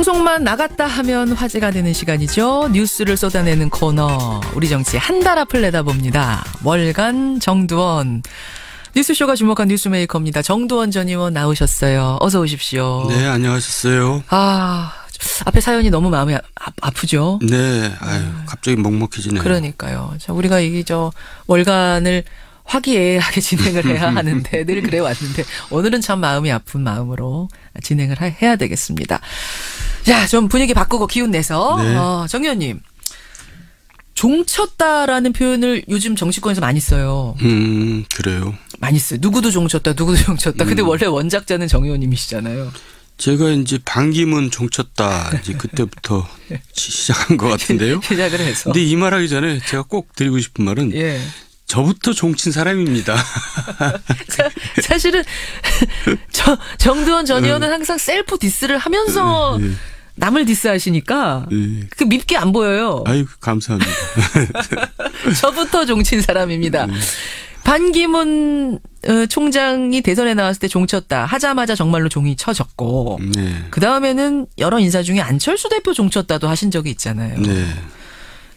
방송만 나갔다 하면 화제가 되는 시간이죠. 뉴스를 쏟아내는 코너. 우리 정치 한 달 앞을 내다봅니다. 월간 정두원. 뉴스쇼가 주목한 뉴스메이커입니다. 정두원 전 의원 나오셨어요. 어서 오십시오. 네, 안녕하셨어요. 앞에 사연이 너무 마음이 아프죠? 네, 갑자기 먹먹해지네요. 그러니까요. 자, 우리가 월간을 화기애애하게 진행을 해야 하는데 늘 그래 왔는데 오늘은 참 마음이 아픈 마음으로 진행을 해야 되겠습니다. 자, 좀 분위기 바꾸고 기운 내서 네. 정 의원님. 종쳤다라는 표현을 요즘 정치권에서 많이 써요. 그래요. 많이 써요. 누구도 종쳤다, 누구도 종쳤다. 근데 원래 원작자는 정 의원님이시잖아요. 제가 이제 반기문 종쳤다 이제 그때부터 시작한 것 같은데요. 시작을 해서. 근데 이 말하기 전에 제가 꼭 드리고 싶은 말은 저부터 종친 사람입니다. 사실은 정두원 전 의원은 항상 셀프 디스를 하면서 남을 디스하시니까 그 밉게 안 보여요. 아이고 감사합니다. 저부터 종친 사람입니다. 반기문 총장이 대선에 나왔을 때 종쳤다 하자마자 정말로 종이 쳐졌고 그다음에는 여러 인사 중에 안철수 대표 종쳤다도 하신 적이 있잖아요. 네.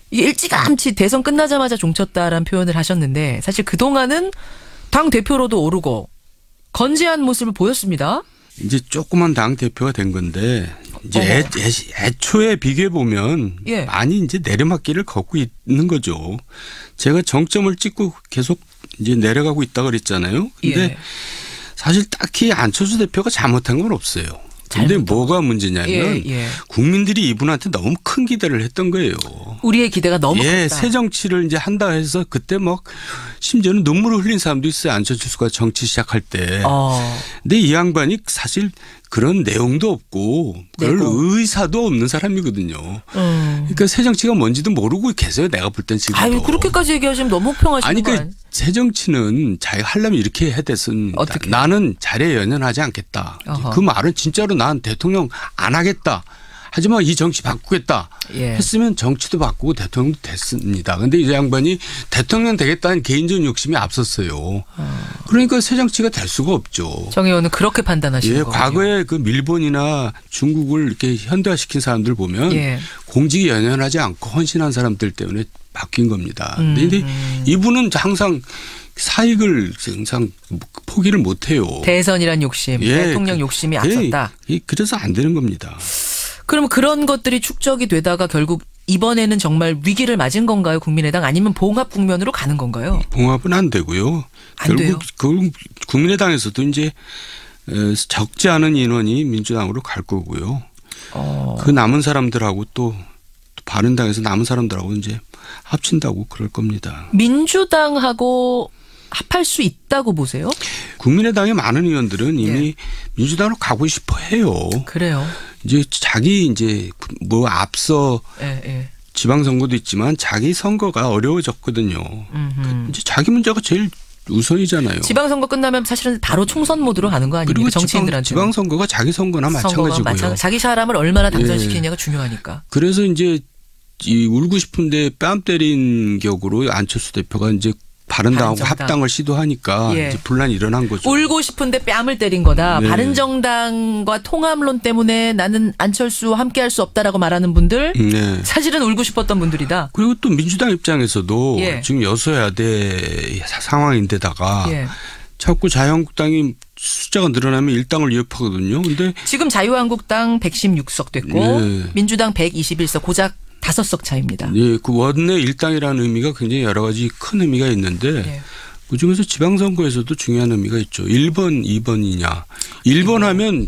이게 일찌감치 대선 끝나자마자 종쳤다라는 표현을 하셨는데 사실 그동안은 당 대표로도 오르고 건재한 모습을 보였습니다. 이제 조그만 당 대표가 된 건데 이제 애초에 비교해 보면 많이 이제 내리막길을 걷고 있는 거죠. 제가 정점을 찍고 계속 이제 내려가고 있다 그랬잖아요. 근데 사실 딱히 안철수 대표가 잘못한 건 없어요. 근데 뭐가 문제냐면 국민들이 이분한테 너무 큰 기대를 했던 거예요. 우리의 기대가 너무 컸다. 새 정치를 이제 한다 해서 그때 막 심지어는 눈물을 흘린 사람도 있어요. 안철수가 정치 시작할 때. 근데 이 양반이 사실 그런 내용도 없고 별 의사도 없는 사람이거든요. 그러니까 새 정치가 뭔지도 모르고 계세요. 내가 볼 땐 지금. 아유, 그렇게까지 얘기하시면 너무 평하시는 아니, 거예요. 새 정치는 자기가 하려면 이렇게 해야 됐습니다. 어떻게? 나는 자리에 연연하지 않겠다. 그 말은 진짜로 난 대통령 안 하겠다. 하지만 이 정치 바꾸겠다 했으면 정치도 바꾸고 대통령도 됐습니다. 그런데 이 양반이 대통령 되겠다는 개인적인 욕심이 앞섰어요. 그러니까 새 정치가 될 수가 없죠. 정 의원은 그렇게 판단하시는 거예요. 과거에 그 일본이나 중국을 이렇게 현대화시킨 사람들 보면 공직에 연연하지 않고 헌신한 사람들 때문에 바뀐 겁니다. 근데 이분은 항상 사익을 항상 포기를 못 해요. 대선이란 욕심, 대통령 욕심이 앞섰다. 그래서 안 되는 겁니다. 그러면 그런 것들이 축적이 되다가 결국 이번에는 정말 위기를 맞은 건가요? 국민의당 아니면 봉합 국면으로 가는 건가요? 봉합은 안 되고요. 결국 국민의당에서도 이제 적지 않은 인원이 민주당으로 갈 거고요. 그 남은 사람들하고 또 바른당에서 남은 사람들하고 이제 합친다고 그럴 겁니다. 민주당하고 합할 수 있다고 보세요? 국민의당의 많은 의원들은 이미 민주당으로 가고 싶어 해요. 그래요. 이제 자기 이제 뭐 앞서 지방선거도 있지만 자기 선거가 어려워졌거든요. 이제 자기 문제가 제일 우선이잖아요. 지방선거 끝나면 사실은 바로 총선 모드로 가는 거 아닙니까? 그리고 정치인들한테. 지방선거가 자기 선거나 마찬가지고요. 자기 사람을 얼마나 당선시키느냐가 중요하니까. 그래서 이제 이 울고 싶은데 뺨 때린 격으로 안철수 대표가 이제 바른당하고 합당을 시도하니까 이제 분란이 일어난 거죠. 울고 싶은데 뺨을 때린 거다. 바른정당과 통합론 때문에 나는 안철수와 함께할 수 없다라고 말하는 분들 사실은 울고 싶었던 분들이다. 그리고 또 민주당 입장에서도 지금 여소야대 상황인데다가 자꾸 자유한국당이 숫자가 늘어나면 일당을 위협하거든요. 근데 지금 자유한국당 116석 됐고 민주당 121석 고작 5석 차입니다. 그 원내 일당이라는 의미가 굉장히 여러 가지 큰 의미가 있는데 그중에서 지방선거에서도 중요한 의미가 있죠. 1번, 2번이냐. 1번 하면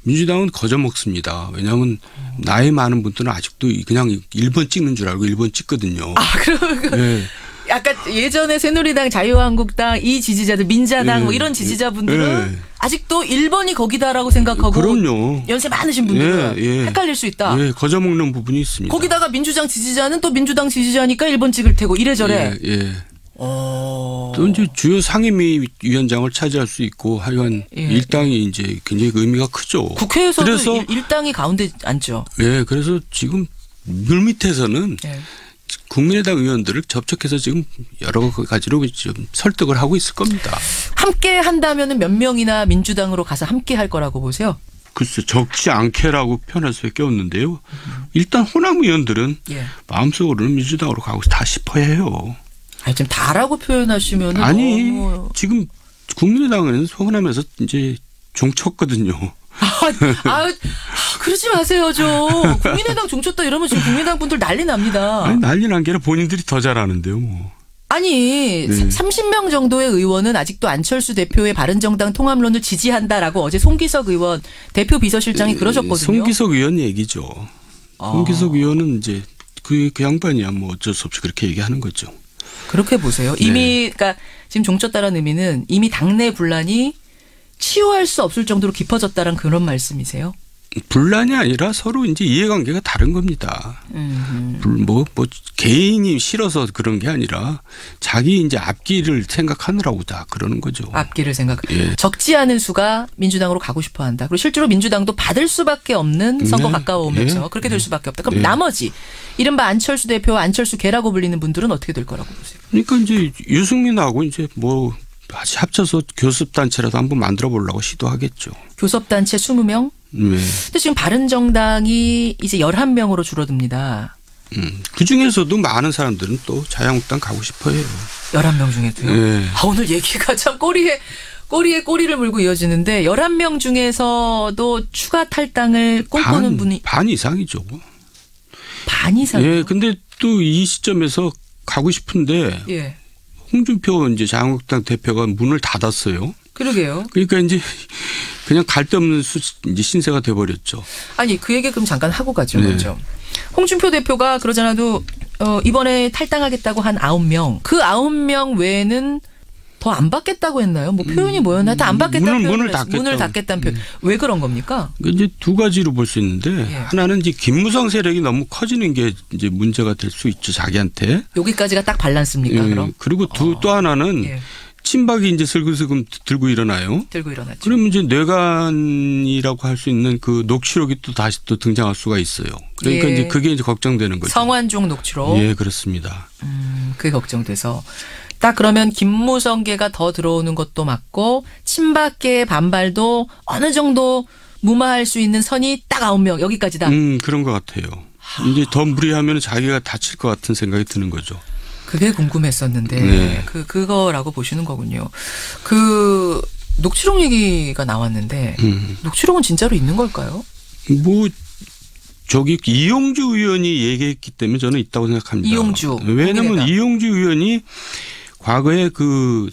민주당은 거저먹습니다. 왜냐하면 나이 많은 분들은 아직도 그냥 1번 찍는 줄 알고 1번 찍거든요. 그러면 약간 예전에 새누리당, 자유한국당 이 지지자들 민자당 뭐 이런 지지자분들은 아직도 1번이 거기다라고 생각하고 그럼요. 연세 많으신 분들은 헷갈릴 수 있다. 거저먹는 부분이 있습니다. 거기다가 민주당 지지자는 또 민주당 지지자니까 1번 찍을 테고 이래저래. 또 이제 주요 상임위원장을 차지할 수 있고 하여간 일당이 이제 굉장히 의미가 크죠. 국회에서도 그래서 일당이 가운데 앉죠. 그래서 지금 물밑에서는 국민의당 의원들을 접촉해서 지금 여러 가지로 좀 설득을 하고 있을 겁니다. 함께 한다면 몇 명이나 민주당으로 가서 함께 할 거라고 보세요? 글쎄 적지 않게라고 표현할 수밖에 없는데요. 일단 호남 의원들은 마음속으로는 민주당으로 가고 다 싶어해요. 아니 지금 다라고 표현하시면 아니 지금 국민의당은 호남에서 이제 종쳤거든요. 그러지 마세요 좀. 국민의당 종쳤다 이러면 지금 국민의당 분들 난리 납니다. 아니 난리 난 게 아니라 본인들이 더 잘하는데요 뭐. 아니 30명 정도의 의원은 아직도 안철수 대표의 바른정당 통합론을 지지한다라고 어제 송기석 의원 대표 비서실장이 그러셨거든요. 송기석 의원 얘기죠. 송기석 의원은 이제 그 양반이야 뭐 어쩔 수 없이 그렇게 얘기하는 거죠. 그렇게 보세요. 이미 그러니까 지금 종쳤다라는 의미는 이미 당내 분란이 치유할 수 없을 정도로 깊어졌다는 그런 말씀이세요? 분란이 아니라 서로 이제 이해관계가 다른 겁니다. 뭐 개인이 싫어서 그런 게 아니라 자기 이제 앞길을 생각하느라고 다 그러는 거죠. 앞길을 적지 않은 수가 민주당으로 가고 싶어 한다. 그리고 실제로 민주당도 받을 수밖에 없는 선거 가까워오면서 그렇게 될 수밖에 없다. 그럼 나머지 이른바 안철수 대표와 안철수 개라고 불리는 분들은 어떻게 될 거라고 보세요? 그러니까 이제 유승민하고 이제 뭐 합쳐서 교섭단체라도 한번 만들어 보려고 시도하겠죠. 교섭단체 20명? 근데 지금 바른정당이 이제 11명으로 줄어듭니다. 그중에서도 많은 사람들은 또 자유한국당 가고 싶어 해요. 11명 중에도요? 오늘 얘기가 참 꼬리에 꼬리를 물고 이어지는데 11명 중에서도 추가 탈당을 꿈꾸는 분이. 반 이상이죠. 반 이상이요? 근데 또 이 시점에서 가고 싶은데 홍준표 이제 자유한국당 대표가 문을 닫았어요. 그러게요. 그러니까 이제 그냥 갈 데 없는 이제 신세가 돼버렸죠. 아니 그 얘기 그럼 잠깐 하고 가죠. 그렇죠. 홍준표 대표가 그러지 않아도 이번에 탈당하겠다고 한 9명. 그 9명 외에는 더 안 받겠다고 했나요? 뭐 표현이 뭐였나? 다 안 받겠다는 문을 닫겠다는 표현. 왜 그런 겁니까? 이제 두 가지로 볼 수 있는데 하나는 이제 김무성 세력이 너무 커지는 게 이제 문제가 될 수 있죠. 자기한테. 여기까지가 딱 밸런스입니까? 그럼? 그리고 또 하나는 친박이 이제 슬금슬금 들고 일어나요. 들고 일어났죠. 그러면 이제 뇌관이라고 할 수 있는 그 녹취록이 또 다시 또 등장할 수가 있어요. 그러니까 이제 그게 이제 걱정되는 거죠. 성완종 녹취록. 그렇습니다. 그게 걱정돼서. 딱 그러면 김무성계가 더 들어오는 것도 맞고 친박계의 반발도 어느 정도 무마할 수 있는 선이 딱 9명 여기까지다. 그런 것 같아요. 이제 더 무리하면 자기가 다칠 것 같은 생각이 드는 거죠. 그게 궁금했었는데 그거라고 보시는 거군요. 그 녹취록 얘기가 나왔는데 녹취록은 진짜로 있는 걸까요? 뭐 저기 이용주 의원이 얘기했기 때문에 저는 있다고 생각합니다. 이용주. 왜냐하면 이용주 의원이 과거에 그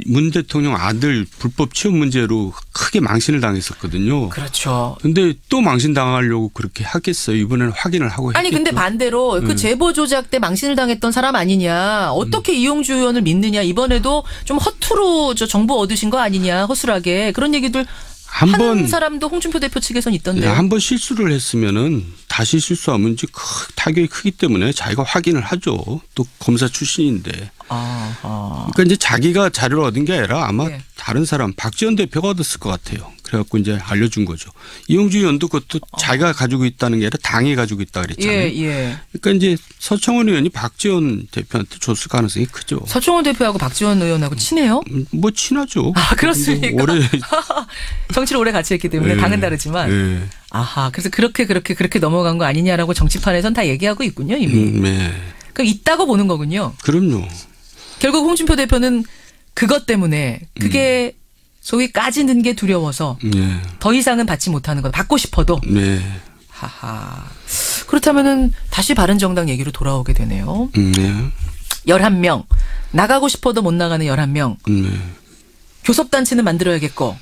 문 대통령 아들 불법 취업 문제로 크게 망신을 당했었거든요. 그렇죠. 근데 또 망신 당하려고 그렇게 하겠어요. 이번에는 확인을 하고 했겠죠. 아니 근데 반대로 그 제보 조작 때 망신을 당했던 사람 아니냐. 어떻게 이용주 의원을 믿느냐. 이번에도 좀 허투루 정보 얻으신 거 아니냐. 허술하게. 그런 얘기들 하는 사람도 홍준표 대표 측에서는 있던데요. 한번 실수를 했으면은 다시 실수하면 이제 타격이 크기 때문에 자기가 확인을 하죠. 또 검사 출신인데. 그러니까 이제 자기가 자료를 얻은 게 아니라 아마 다른 사람 박지원 대표가 얻었을 것 같아요. 그래갖고 이제 알려준 거죠. 이용주 의원도 그것도 자기가 가지고 있다는 게 아니라 당이 가지고 있다 그랬잖아요. 그러니까 이제 서청원 의원이 박지원 대표한테 줬을 가능성이 크죠. 서청원 대표하고 박지원 의원하고 친해요? 뭐 친하죠. 그렇습니까? 정치를 오래 같이 했기 때문에 당은 다르지만. 그래서 그렇게 넘어간 거 아니냐라고 정치판에선 다 얘기하고 있군요 이미. 그럼 있다고 보는 거군요. 그럼요. 결국 홍준표 대표는 그것 때문에 그게 소위 까지는 게 두려워서 더 이상은 받지 못하는 것. 받고 싶어도. 그렇다면은 다시 바른정당 얘기로 돌아오게 되네요. 11명. 나가고 싶어도 못 나가는 11명. 교섭단체는 만들어야겠고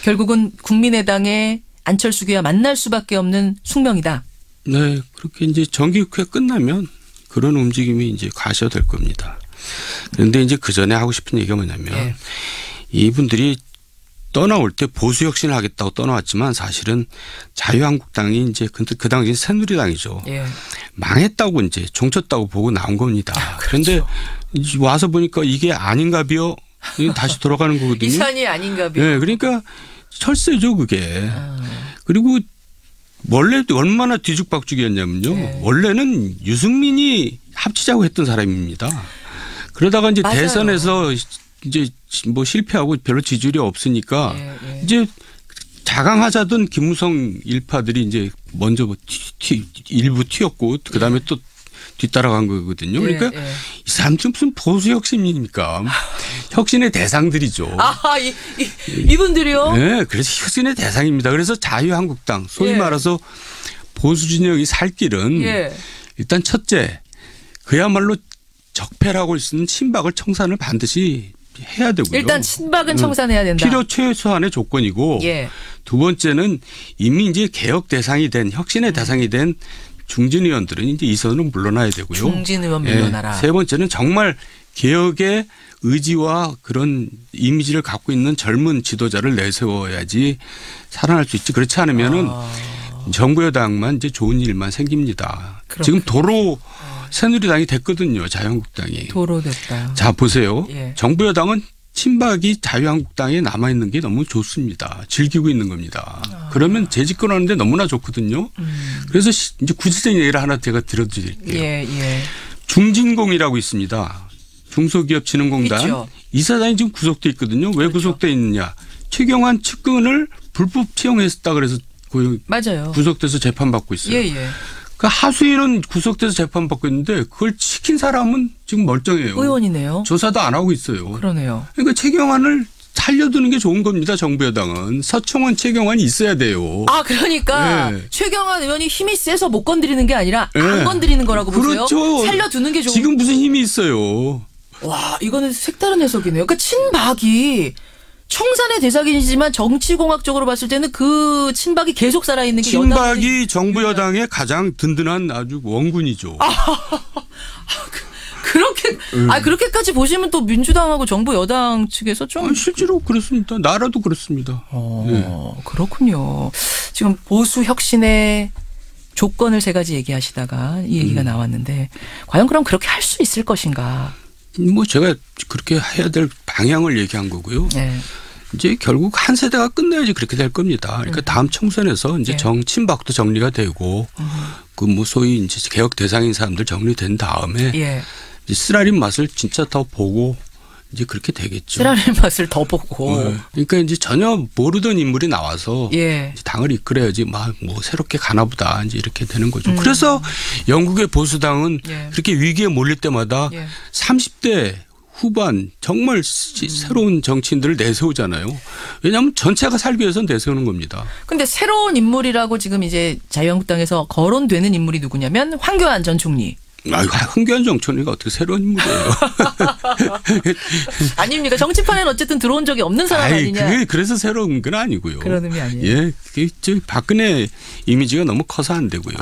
결국은 국민의당의 안철수계와 만날 수밖에 없는 숙명이다. 네. 그렇게 이제 정기국회 끝나면 그런 움직임이 이제 가셔야 될 겁니다. 그런데 이제 그 전에 하고 싶은 얘기가 뭐냐면 이분들이 떠나올 때 보수혁신을 하겠다고 떠나왔지만 사실은 자유한국당이 이제 그 당시 새누리당이죠. 망했다고 이제 종쳤다고 보고 나온 겁니다. 그런데 와서 보니까 이게 아닌가비요. 다시 돌아가는 거거든요. 이 산이 아닌가비요. 네, 그러니까 철새죠 그게. 그리고 원래 얼마나 뒤죽박죽이었냐면요. 원래는 유승민이 합치자고 했던 사람입니다. 그러다가 이제 대선에서 이제 뭐 실패하고 별로 지지율이 없으니까 이제 자강하자던 김무성 일파들이 이제 먼저 일부 튀었고 그다음에 또 뒤따라간 거거든요. 그러니까 이 사람들은 무슨 보수 혁신입니까? 혁신의 대상들이죠. 이분들이요? 네, 그래서 혁신의 대상입니다. 그래서 자유한국당 소위 말해서 보수 진영이 살 길은 일단 첫째 그야말로 적폐를 하고 있는 친박을 청산을 반드시 해야 되고요. 일단 친박은 청산해야 된다. 필요 최소한의 조건이고 두 번째는 이미 이제 개혁 대상이 된 혁신의 대상이 된 중진 의원들은 이제 이 선으로 물러나야 되고요. 중진 의원 물러나라. 세 번째는 정말 개혁의 의지와 그런 이미지를 갖고 있는 젊은 지도자를 내세워야지 살아날 수 있지. 그렇지 않으면은 정부 여당만 이제 좋은 일만 생깁니다. 그렇군요. 지금 도로 새누리당이 됐거든요. 자유한국당이. 도로 됐다. 자 보세요. 정부 여당은 친박이 자유한국당에 남아있는 게 너무 좋습니다. 즐기고 있는 겁니다. 그러면 재집권하는데 너무나 좋거든요. 그래서 이제 구체적인 예를 하나 제가 들어드릴게요. 중진공이라고 있습니다. 중소기업진흥공단. 있죠. 이사장이 지금 구속돼 있거든요. 왜 구속돼 있느냐. 최경환 측근을 불법 채용했다 그래서 맞아요. 구속돼서 재판받고 있어요. 그 하수인은 구속돼서 재판받고 있는데 그걸 시킨 사람은 지금 멀쩡해요. 의원이네요. 조사도 안 하고 있어요. 그러네요. 그러니까 최경환을 살려두는 게 좋은 겁니다. 정부 여당은. 서청원 최경환이 있어야 돼요. 그러니까 최경환 의원이 힘이 세서 못 건드리는 게 아니라 안 건드리는 거라고 보세요. 그렇죠. 살려두는 게 좋은. 지금 무슨 힘이 있어요. 와, 이거는 색다른 해석이네요. 그러니까 친박이 청산의 대상이지만 정치공학적으로 봤을 때는 그 친박이 계속 살아있는 게 친박이 정부 여당의 가장 든든한 아주 원군이죠. 그렇게까지 보시면 또 민주당하고 정부 여당 측에서 좀 실제로 그렇습니다. 나라도 그렇습니다. 그렇군요. 지금 보수 혁신의 조건을 세 가지 얘기하시다가 이 얘기가 나왔는데 과연 그럼 그렇게 할 수 있을 것인가? 뭐 제가 그렇게 해야 될 방향을 얘기한 거고요. 이제 결국 한 세대가 끝내야지 그렇게 될 겁니다. 그러니까 다음 총선에서 이제 친박도 정리가 되고 그 뭐 소위 이제 개혁 대상인 사람들 정리된 다음에 이제 쓰라린 맛을 진짜 더 보고 이제 그렇게 되겠죠. 쓰라린 맛을 더 보고. 그러니까 이제 전혀 모르던 인물이 나와서 이제 당을 이끌어야지 뭐 새롭게 가나보다 이제 이렇게 되는 거죠. 그래서 영국의 보수당은 그렇게 위기에 몰릴 때마다 30대 후반 정말 새로운 정치인들을 내세우잖아요. 왜냐하면 전체가 살기 위해서 내세우는 겁니다. 그런데 새로운 인물이라고 지금 이제 자유한국당에서 거론되는 인물이 누구냐면 황교안 전 총리. 황교안 전 총리가 어떻게 새로운 인물이에요. 아닙니까? 정치판에는 어쨌든 들어온 적이 없는 사람 아니냐. 그래서 새로운 건 아니고요. 그런 의미 아니에요. 박근혜 이미지가 너무 커서 안 되고요.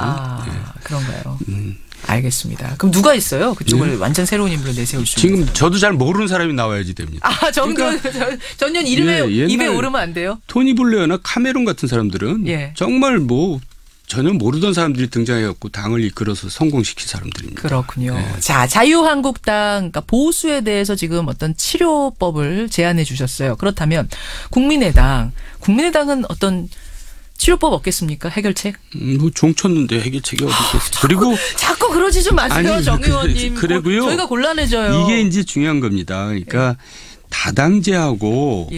그런가요? 알겠습니다. 그럼 누가 있어요? 그쪽을 완전 새로운 인물을 내세울 수 있는 지금 저도 잘 모르는 사람이 나와야지 됩니다. 전년 입에 오르면 안 돼요? 토니 블레어나 카메론 같은 사람들은 정말 뭐 전혀 모르던 사람들이 등장해갖고 당을 이끌어서 성공시킨 사람들입니다. 그렇군요. 자, 자유한국당, 그러니까 보수에 대해서 지금 어떤 치료법을 제안해 주셨어요. 그렇다면 국민의당은 어떤 치료법 없겠습니까? 해결책? 뭐 종쳤는데 해결책이 어디 있겠어요. 그리고 자꾸 그러지 좀 마세요, 정 의원님. 그래고요. 저희가 곤란해져요. 이게 이제 중요한 겁니다. 그러니까 다당제하고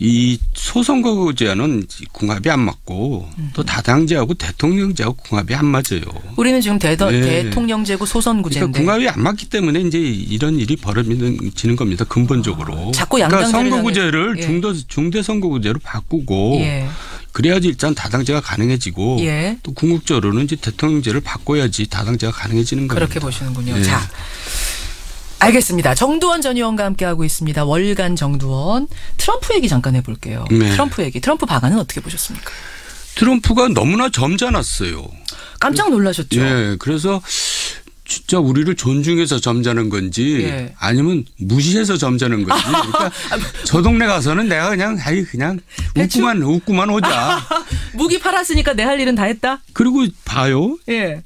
이 소선거구제는 궁합이 안 맞고 또 다당제하고 대통령제하고 궁합이 안 맞아요. 우리는 지금 대통령제고 소선구제인데. 그러니까 궁합이 안 맞기 때문에 이제 이런 일이 벌어지는 겁니다. 근본적으로. 자꾸 그러니까 선거구제를 중대 선거구제로 바꾸고 그래야지 일단 다당제가 가능해지고 또 궁극적으로는 이제 대통령제를 바꿔야지 다당제가 가능해지는 거예요. 그렇게 보시는군요. 자. 알겠습니다. 정두원 전 의원과 함께하고 있습니다. 월간 정두원. 트럼프 얘기 잠깐 해볼게요. 트럼프 얘기. 트럼프 방안은 어떻게 보셨습니까? 트럼프가 너무나 점잖았어요. 깜짝 놀라셨죠? 그래서 진짜 우리를 존중해서 점잖은 건지 아니면 무시해서 점잖은 건지. 그러니까 저 동네 가서는 내가 그냥 웃고만 오자. 무기 팔았으니까 내 할 일은 다 했다? 그리고 봐요.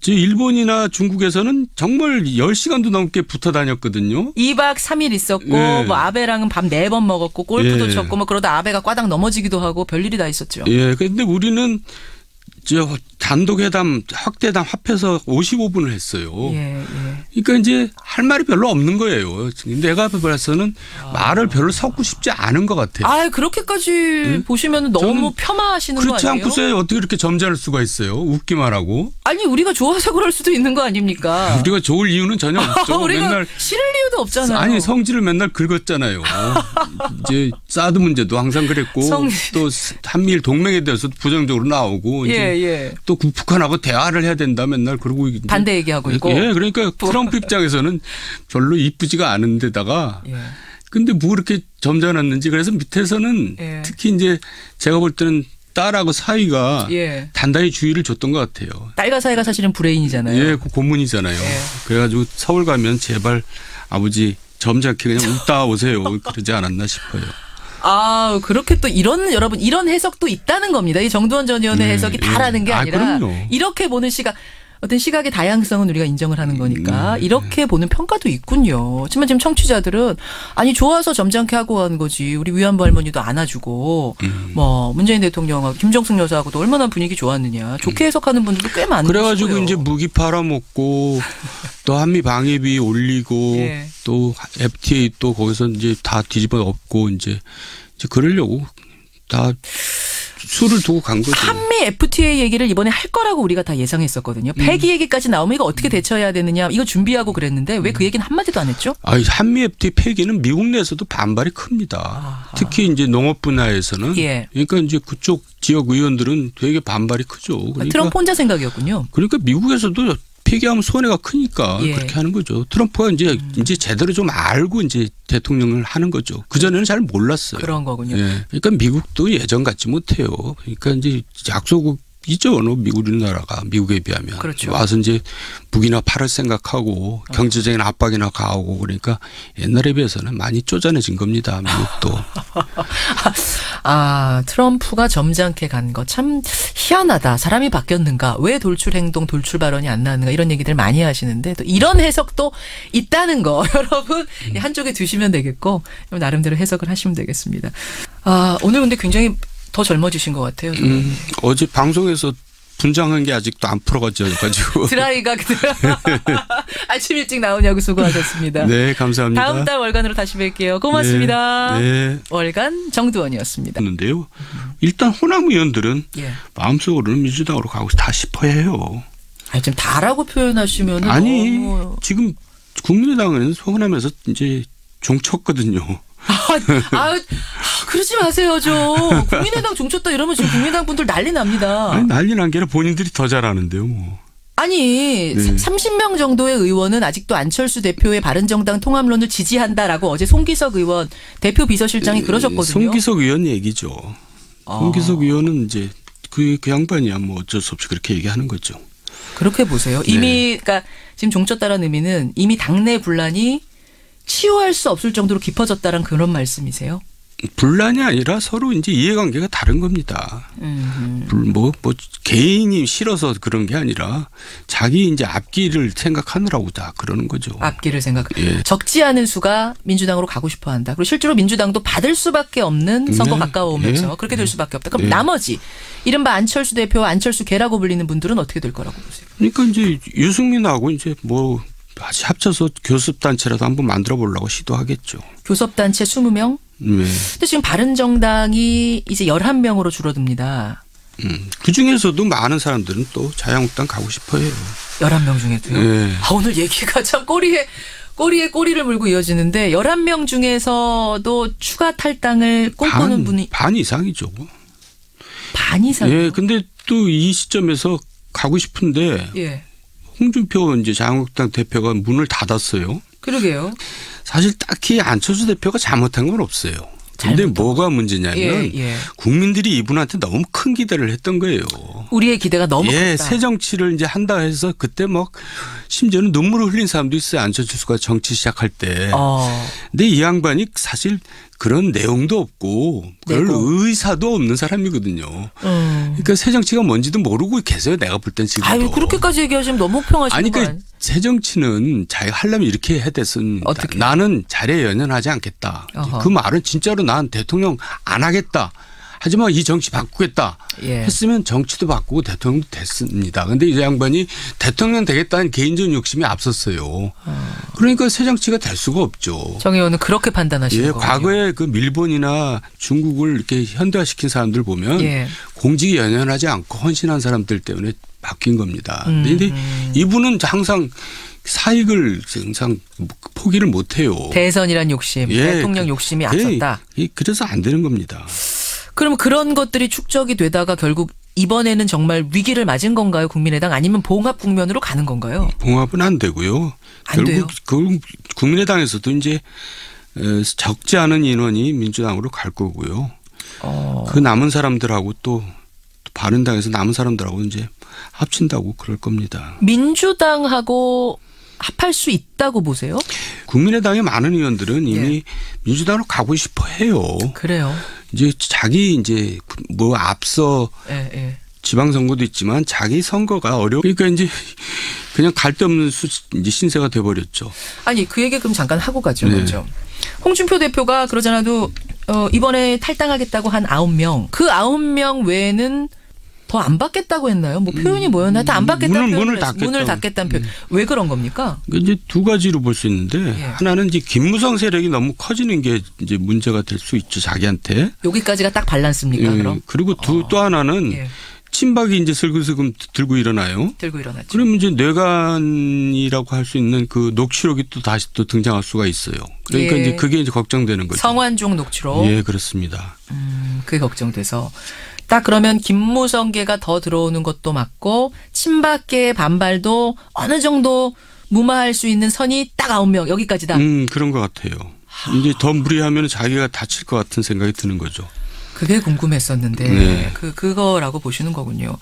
일본이나 중국에서는 정말 10시간도 넘게 붙어 다녔거든요. 2박 3일 있었고 뭐 아베랑은 밤 4번 먹었고 골프도 쳤고 뭐 그러다 아베가 꽈당 넘어지기도 하고 별일이 다 있었죠. 그런데 우리는 단독회담, 확대담 합해서 55분을 했어요. 그러니까 이제 할 말이 별로 없는 거예요. 내가 봐서는 말을 별로 섞고 싶지 않은 것 같아요. 아, 그렇게까지 응? 보시면 너무 폄하하시는 거 아니에요? 그렇지 않고서 어떻게 이렇게 점잖을 수가 있어요. 웃기만 하고. 아니, 우리가 좋아서 그럴 수도 있는 거 아닙니까? 우리가 좋을 이유는 전혀 없죠. 우리가 맨날 싫을 이유도 없잖아요. 아니, 성질을 맨날 긁었잖아요. 이제 사드 문제도 항상 그랬고 또 한미일 동맹에 대해서 부정적으로 나오고 이제 또 북한하고 대화를 해야 된다 맨날 그러고 반대 얘기하고 있고. 예, 그러니까 트럼프 입장에서는 별로 이쁘지가 않은데다가 근데 뭐 그렇게 점잖았는지 그래서 밑에서는 특히 이제 제가 볼 때는 딸하고 사위가 단단히 주의를 줬던 것 같아요. 딸과 사위가 사실은 브레인이잖아요. 예, 그 고문이잖아요. 그래가지고 서울 가면 제발 아버지 점잖게 그냥 웃다 오세요. 그러지 않았나 싶어요. 아, 그렇게 또 여러분 이런 해석도 있다는 겁니다. 이 정두원 전 의원의 해석이 다라는 게 아니라 이렇게 보는 어떤 시각의 다양성은 우리가 인정을 하는 거니까 이렇게 보는 평가도 있군요. 하지만 지금 청취자들은 아니 좋아서 점잖게 하고 가는 거지. 우리 위안부 할머니도 안아주고 뭐 문재인 대통령하고 김정숙 여사하고도 얼마나 분위기 좋았느냐. 좋게 해석하는 분들도 꽤 많은 그래가지고 것이고요. 이제 무기 팔아먹고 또 한미 방위비 올리고 또 FTA 또 거기서 이제 다 뒤집어 엎고 이제 그러려고 다 수를 두고 간 거죠. 한미 FTA 얘기를 이번에 할 거라고 우리가 다 예상했었거든요. 폐기 얘기까지 나오면 이거 어떻게 대처해야 되느냐 이거 준비하고 그랬는데 왜 그 얘기는 한마디도 안 했죠? 한미 FTA 폐기는 미국 내에서도 반발이 큽니다. 아하. 특히 이제 농업 분야에서는 그러니까 이제 그쪽 지역 의원들은 되게 반발이 크죠. 그러니까 트럼프 혼자 생각이었군요. 그러니까 미국에서도 폐기하면 손해가 크니까 그렇게 하는 거죠. 트럼프가 이제 제대로 좀 알고 이제 대통령을 하는 거죠. 그전에는 잘 몰랐어요. 그런 거군요. 그러니까 미국도 예전 같지 못해요. 그러니까 이제 약소국이죠. 우리나라가 미국에 비하면. 그렇죠. 와서 이제 무기나 팔을 생각하고 경제적인 압박이나 가하고 그러니까 옛날에 비해서는 많이 쪼잔해진 겁니다. 미국도. 트럼프가 점잖게 간 거 참 희한하다. 사람이 바뀌었는가? 왜 돌출 행동, 돌출 발언이 안 나왔는가? 이런 얘기들 많이 하시는데 또 이런 해석도 있다는 거 여러분 한쪽에 두시면 되겠고 나름대로 해석을 하시면 되겠습니다. 오늘 근데 굉장히 더 젊어지신 것 같아요. 어제 방송에서 분장한 게 아직도 안 풀어가지고. 드라이가 아침 일찍 나오냐고 수고하셨습니다. 네, 감사합니다. 다음 달 월간으로 다시 뵐게요. 고맙습니다. 네. 월간 정두원이었습니다. 그런데요. 일단 호남 의원들은 마음속으로는 민주당으로 가고 다 싶어해요. 지금 다라고 표현하시면 지금 국민의당은 호남에서 이제 종쳤거든요. 그러지 마세요, 좀. 국민의당 종쳤다 이러면 지금 국민의당 분들 난리 납니다. 난리 난 게 아니라 본인들이 더 잘하는데요, 뭐. 30명 정도의 의원은 아직도 안철수 대표의 바른정당 통합론을 지지한다라고 어제 송기석 의원 대표 비서실장이 그러셨거든요. 송기석 의원 얘기죠. 송기석 의원은 이제 그 양반이야 뭐 어쩔 수 없이 그렇게 얘기하는 거죠. 그렇게 보세요. 이미 그러니까 지금 종쳤다라는 의미는 이미 당내 분란이 치유할 수 없을 정도로 깊어졌다는 그런 말씀이세요? 분란이 아니라 서로 이제 이해관계가 다른 겁니다. 뭐 개인이 싫어서 그런 게 아니라 자기 이제 앞길을 생각하느라고 다 그러는 거죠. 앞길을 적지 않은 수가 민주당으로 가고 싶어 한다. 그리고 실제로 민주당도 받을 수밖에 없는 선거 가까워오면서 그렇게 될 수밖에 없다. 그럼 나머지 이른바 안철수 대표와 안철수 개라고 불리는 분들은 어떻게 될 거라고 보세요? 그러니까 이제 유승민하고 이제 합쳐서 교섭단체라도 한번 만들어 보려고 시도하겠죠. 교섭단체 20명? 근데 지금 바른정당이 이제 11명으로 줄어듭니다. 그중에서도 많은 사람들은 또 자유한국당 가고 싶어해요. 11명 중에도요? 오늘 얘기가 참 꼬리에 꼬리를 물고 이어지는데 11명 중에서도 추가 탈당을 꿈꾸는 분이. 반 이상이죠. 반 이상이요? 근데 또 이 시점에서 가고 싶은데 홍준표 이제 자유한국당 대표가 문을 닫았어요. 그러게요. 사실 딱히 안철수 대표가 잘못한 건 없어요. 근데 뭐가 문제냐면 국민들이 이분한테 너무 큰 기대를 했던 거예요. 우리의 기대가 너무 컸다. 새 정치를 이제 한다 해서 그때 심지어는 눈물을 흘린 사람도 있어요. 안철수가 정치 시작할 때. 근데 이 양반이 사실 그런 내용도 없고 별 의사도 없는 사람이거든요. 그러니까 새 정치가 뭔지도 모르고 계세요. 내가 볼 땐 지금도. 그렇게까지 얘기하시면 너무 평하시는 거 아니에요? 새 정치는 자기가 하려면 이렇게 해야 됐습니다. 나는 자리에 연연하지 않겠다. 그 말은 진짜로 난 대통령 안 하겠다. 하지만 이 정치 바꾸겠다 했으면 정치도 바꾸고 대통령도 됐습니다. 그런데 이 양반이 대통령 되겠다는 개인적 욕심이 앞섰어요. 그러니까 새 정치가 될 수가 없죠. 정 의원은 그렇게 판단하시는 거군요. 과거에 그 일본이나 중국을 이렇게 현대화시킨 사람들 보면 공직이 연연하지 않고 헌신한 사람들 때문에 바뀐 겁니다. 그런데 이분은 항상 사익을 항상 포기를 못해요. 대선이란 욕심, 대통령 욕심이 앞섰다. 그래서 안 되는 겁니다. 그럼 그런 것들이 축적이 되다가 결국 이번에는 정말 위기를 맞은 건가요? 국민의당 아니면 봉합 국면으로 가는 건가요? 봉합은 안 되고요. 안 돼요? 결국 국민의당에서도 이제 적지 않은 인원이 민주당으로 갈 거고요. 그 남은 사람들하고 또 바른당에서 남은 사람들하고 이제 합친다고 그럴 겁니다. 민주당하고 합할 수 있다고 보세요? 국민의당의 많은 의원들은 이미 민주당으로 가고 싶어 해요. 그래요. 이제 자기 이제 뭐 앞서 지방선거도 있지만 자기 선거가 어려워. 그러니까 이제 그냥 갈 데 없는 이제 신세가 돼버렸죠. 아니 그 얘기 그럼 잠깐 하고 가죠. 먼저. 홍준표 대표가 그러잖아도 이번에 탈당하겠다고 한 9명. 그 9명 외에는 더 안 받겠다고 했나요? 뭐 표현이 뭐였나? 하여튼 안 받겠다는 표현을 문을 닫겠다는 표현. 왜 그런 겁니까? 이제 두 가지로 볼 수 있는데 하나는 이제 김무성 세력이 너무 커지는 게 이제 문제가 될 수 있죠. 자기한테. 여기까지가 딱 밸런스입니까? 그럼? 그리고 또 하나는 친박이 이제 슬금슬금 들고 일어나요. 들고 일어났죠. 그러면 이제 뇌관이라고 할 수 있는 그 녹취록이 또 다시 또 등장할 수가 있어요. 그러니까 이제 그게 이제 걱정되는 거죠. 성완종 녹취록. 예, 그렇습니다. 그게 걱정돼서. 딱 그러면 김무성계가 더 들어오는 것도 맞고 친박계의 반발도 어느 정도 무마할 수 있는 선이 딱 9명 여기까지다. 그런 것 같아요. 이제 더 무리하면 자기가 다칠 것 같은 생각이 드는 거죠. 그게 궁금했었는데 그거라고 보시는 거군요.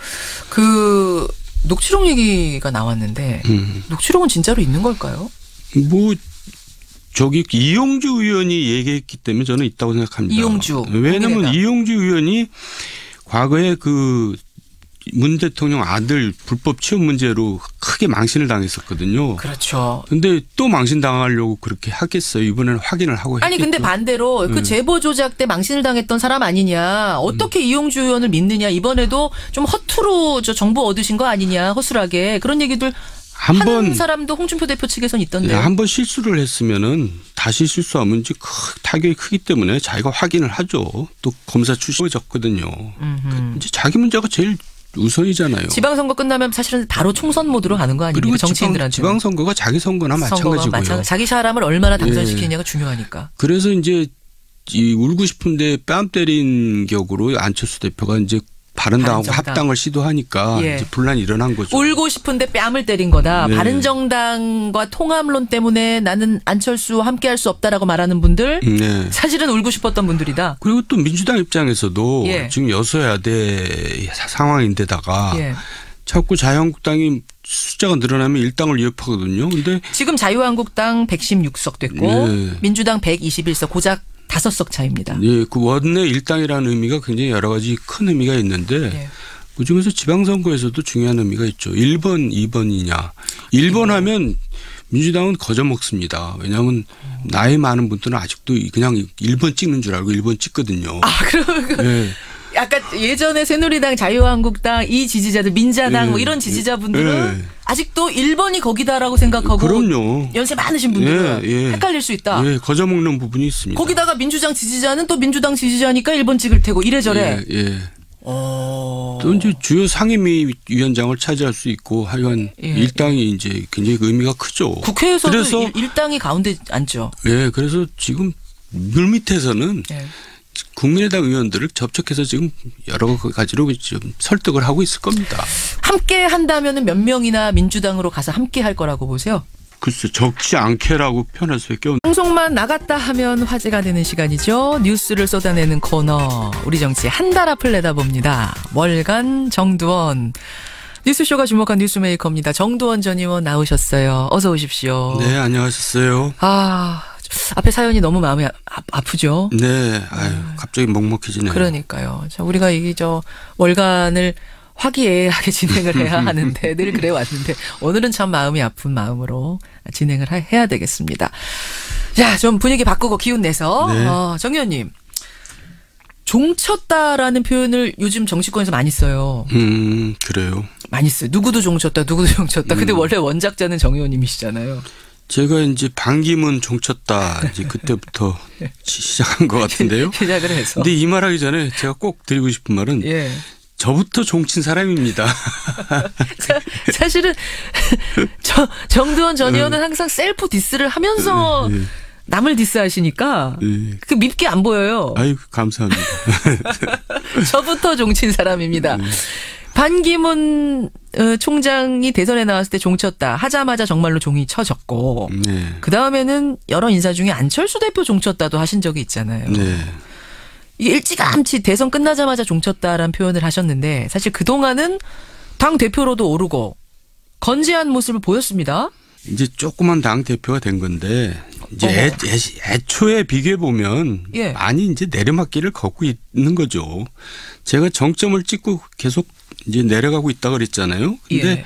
그 녹취록 얘기가 나왔는데 녹취록은 진짜로 있는 걸까요? 뭐 저기 이용주 의원이 얘기했기 때문에 저는 있다고 생각합니다. 이용주. 왜냐하면 이용주 의원이 과거에 그 문 대통령 아들 불법 취업 문제로 크게 망신을 당했었거든요. 그렇죠. 그런데 또 망신 당하려고 그렇게 하겠어요. 이번에는 확인을 하고 했겠죠. 아니 근데 반대로 그 제보 조작 때 망신을 당했던 사람 아니냐. 어떻게 이용주 의원을 믿느냐. 이번에도 좀 허투루 저 정보 얻으신 거 아니냐. 허술하게. 그런 얘기들 하는 사람도 홍준표 대표 측에서는 있던데요. 한 번 실수를 했으면은 다시 실수하면 이제 타격이 크기 때문에 자기가 확인을 하죠. 또 검사 출신이졌거든요. 이제 자기 문제가 제일 우선이잖아요. 지방선거 끝나면 사실은 바로 총선 모드로 가는 거 아닙니까? 그리고 정치인들한테. 지방선거가 자기 선거나 마찬가지고요. 자기 사람을 얼마나 당선시키느냐가 중요하니까. 그래서 이제 이 울고 싶은데 뺨 때린 격으로 안철수 대표가 이제 바른당하고 합당을 시도하니까 이제 분란이 일어난 거죠. 울고 싶은데 뺨을 때린 거다. 바른정당과 통합론 때문에 나는 안철수와 함께할 수 없다라고 말하는 분들 사실은 울고 싶었던 분들이다. 그리고 또 민주당 입장에서도 지금 여소야대 상황인데다가 자꾸 자유한국당이 숫자가 늘어나면 일당을 위협하거든요. 근데 지금 자유한국당 116석 됐고 민주당 121석 고작 5석 차입니다. 예, 그 원내 일당이라는 의미가 굉장히 여러 가지 큰 의미가 있는데 그중에서 지방선거에서도 중요한 의미가 있죠. 1번, 2번이냐. 1번 하면 민주당은 거저먹습니다. 왜냐하면 나이 많은 분들은 아직도 그냥 1번 찍는 줄 알고 1번 찍거든요. 아, 그러면 약간 예전에 새누리당, 자유한국당 이 지지자들 민자당 뭐 이런 지지자분들은 아직도 1번이 거기다라고 생각하고 그럼요. 연세 많으신 분들은 헷갈릴 수 있다. 거저먹는 부분이 있습니다. 거기다가 민주당 지지자는 또 민주당 지지자니까 1번 찍을 테고 이래저래. 또 이제 주요 상임위원장을 차지할 수 있고 하여간 일당이 이제 굉장히 의미가 크죠. 국회에서도 그래서 일당이 가운데 앉죠. 그래서 지금 물밑에서는 국민의당 의원들을 접촉해서 지금 여러 가지로 좀 설득을 하고 있을 겁니다. 함께 한다면 몇 명이나 민주당으로 가서 함께 할 거라고 보세요? 글쎄 적지 않게라고 표현할 수밖에 없는. 방송만 나갔다 하면 화제가 되는 시간이죠. 뉴스를 쏟아내는 코너. 우리 정치 한 달 앞을 내다봅니다. 월간 정두원. 뉴스쇼가 주목한 뉴스메이커입니다. 정두원 전 의원 나오셨어요. 어서 오십시오. 네, 안녕하셨어요. 앞에 사연이 너무 마음이 아프죠. 네, 갑자기 먹먹해지네요. 그러니까요. 자, 우리가 월간을 화기애애하게 진행을 해야 하는데 늘 그래 왔는데 오늘은 참 마음이 아픈 마음으로 진행을 해야 되겠습니다. 자, 좀 분위기 바꾸고 기운 내서 정 의원님. 종쳤다라는 표현을 요즘 정치권에서 많이 써요. 그래요. 많이 써요. 누구도 종쳤다, 누구도 종쳤다. 근데 원래 원작자는 정 의원님이시잖아요. 제가 이제 반기문 종쳤다 이제 그때부터 시작한 것 같은데요. 시작을 해서. 근데 이 말하기 전에 제가 꼭 드리고 싶은 말은 저부터 종친 사람입니다. 사실은 정두원 전 의원은 항상 셀프 디스를 하면서 남을 디스하시니까 그 밉게 안 보여요. 아유 감사합니다. 저부터 종친 사람입니다. 반기문 총장이 대선에 나왔을 때 종쳤다 하자마자 정말로 종이 쳐졌고 그다음에는 여러 인사 중에 안철수 대표 종쳤다도 하신 적이 있잖아요. 이게 일찌감치 대선 끝나자마자 종쳤다라는 표현을 하셨는데 사실 그동안은 당 대표로도 오르고 건재한 모습을 보였습니다. 이제 조그만 당 대표가 된 건데 이제 애초에 비교해 보면 많이 이제 내리막길을 걷고 있는 거죠. 제가 정점을 찍고 계속 이제 내려가고 있다 그랬잖아요. 근데